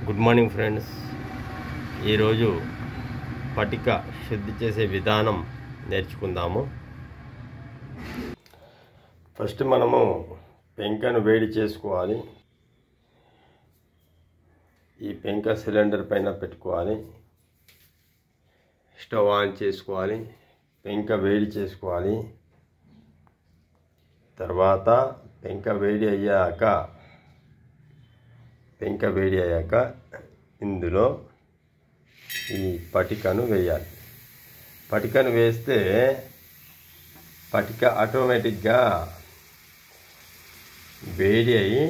Good morning friends. ఈరోజు పటిక శుద్ధి చేసే విధానం నేర్చుకుందాము. ఫస్ట్ మనము పెంకను వేడి చేసుకోవాలి. ఈ పెంక సిలిండర్ పైన పెట్టుకోవాలి. స్టవ్ ఆన్ చేసుకోవాలి. పెంక వేడి చేసుకోవాలి. తర్వాత పెంక వేడి అయ్యాక ఇందులో ఈ పటికను వేయాలి. పటికను వేస్తే పటిక ఆటోమేటిక్గా వేడి అయి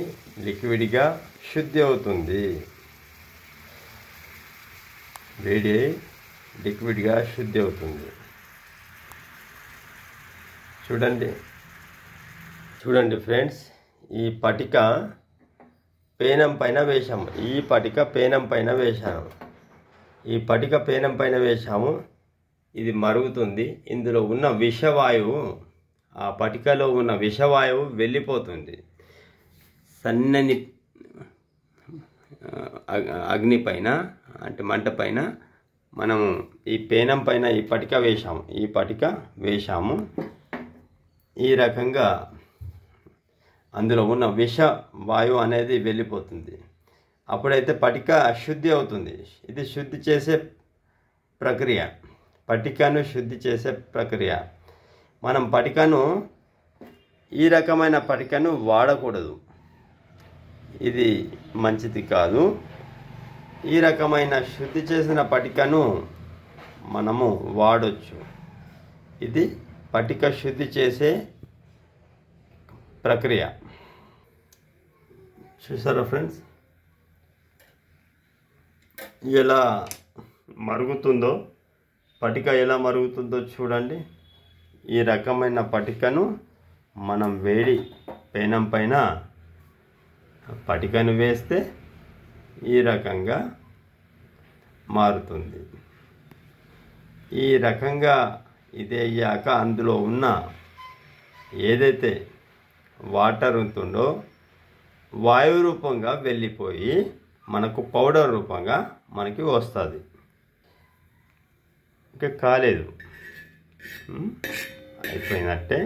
లిక్విడ్గా శుద్ధి అవుతుంది. వేడి అయి లిక్విడ్గా శుద్ధి అవుతుంది. చూడండి ఫ్రెండ్స్, ఈ పటిక పేనం పైన వేశాము. ఈ పటిక పేనం పైన వేశాము. ఇది మరుగుతుంది. ఇందులో ఉన్న విషవాయువు, ఆ పటికలో ఉన్న విషవాయువు వెళ్ళిపోతుంది. సన్నని అగ్ని పైన అంటే మంట పైన మనము ఈ పేనం పైన ఈ పటిక వేశాము. ఈ రకంగా అందులో ఉన్న విష వాయువు అనేది వెళ్ళిపోతుంది. అప్పుడైతే పటిక శుద్ధి అవుతుంది. ఇది శుద్ధి చేసే ప్రక్రియ, పటికను శుద్ధి చేసే ప్రక్రియ. మనం ఈ రకమైన పటికను వాడకూడదు. ఇది మంచిది కాదు. ఈ రకమైన శుద్ధి చేసిన పటికను మనము వాడొచ్చు. ఇది పటిక శుద్ధి చేసే ప్రక్రియ. చూసారా ఫ్రెండ్స్, ఎలా మరుగుతుందో, పటిక ఎలా మరుగుతుందో చూడండి. ఈ రకమైన పటికను మనం వేడి పేనం పైన పటికను వేస్తే ఈ రకంగా మారుతుంది. ఈ రకంగా ఇది అయ్యాక అందులో ఉన్న ఏదైతే వాటర్ ఉంటుందో వాయు రూపంగా వెళ్ళిపోయి మనకు పౌడర్ రూపంగా మనకి వస్తుంది. ఇంకా కాలేదు, అయిపోయినట్టే.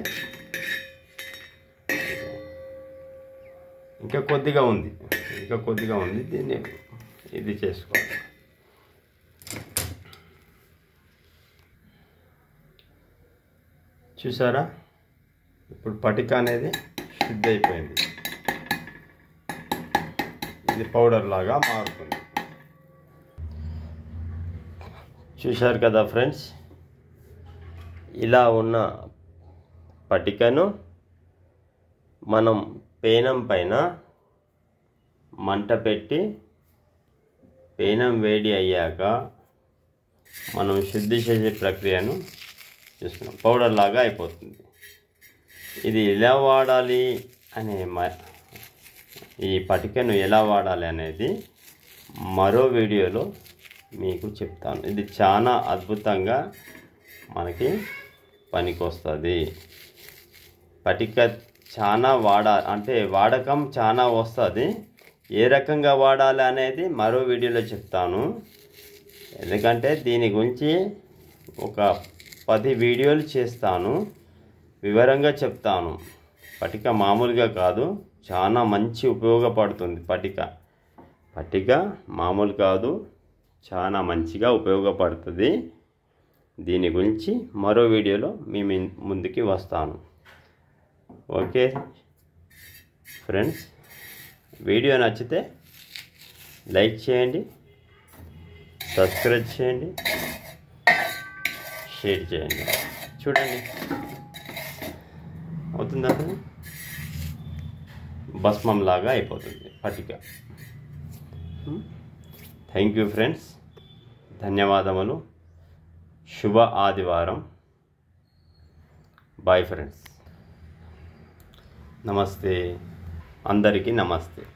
ఇంకా కొద్దిగా ఉంది. దీన్ని ఇది చేసుకోవాలి. చూసారా, ఇప్పుడు పటిక అనేది శుద్ధి అయిపోయింది. ఇది పౌడర్ లాగా మారుతుంది. చూశారు కదా ఫ్రెండ్స్, ఇలా ఉన్న పటికను మనం పేనం పైన మంట పెట్టి పేనం వేడి అయ్యాక మనం శుద్ధి చేసే ప్రక్రియను చూస్తున్నాం. పౌడర్ లాగా అయిపోతుంది. ఇది ఎలా వాడాలి ఈ పటికను ఎలా వాడాలి అనేది మరో వీడియోలో మీకు చెప్తాను. ఇది చాలా అద్భుతంగా మనకి పనికొస్తుంది. పటిక చాలా వాడకం చాలా వస్తుంది. ఏ రకంగా వాడాలి అనేది మరో వీడియోలో చెప్తాను. ఎందుకంటే దీని గురించి ఒక 10 వీడియోలు చేస్తాను, వివరంగా చెప్తాను. పటిక మామూలుగా కాదు, చాలా మంచి ఉపయోగపడుతుంది. పటిక మామూలు కాదు, చాలా మంచిగా ఉపయోగపడుతుంది. దీని గురించి మరో వీడియోలో మీ ముందుకి వస్తాను. ఓకే ఫ్రెండ్స్, వీడియో నచ్చితే లైక్ చేయండి, సబ్స్క్రైబ్ చేయండి, షేర్ చేయండి. చూడండి, అవుతుందా? భస్మం లాగా అయిపోతుంది పటిక. థ్యాంక్ యూ ఫ్రెండ్స్, ధన్యవాదములు. శుభ ఆదివారం. Bye friends. నమస్తే, అందరికీ నమస్తే.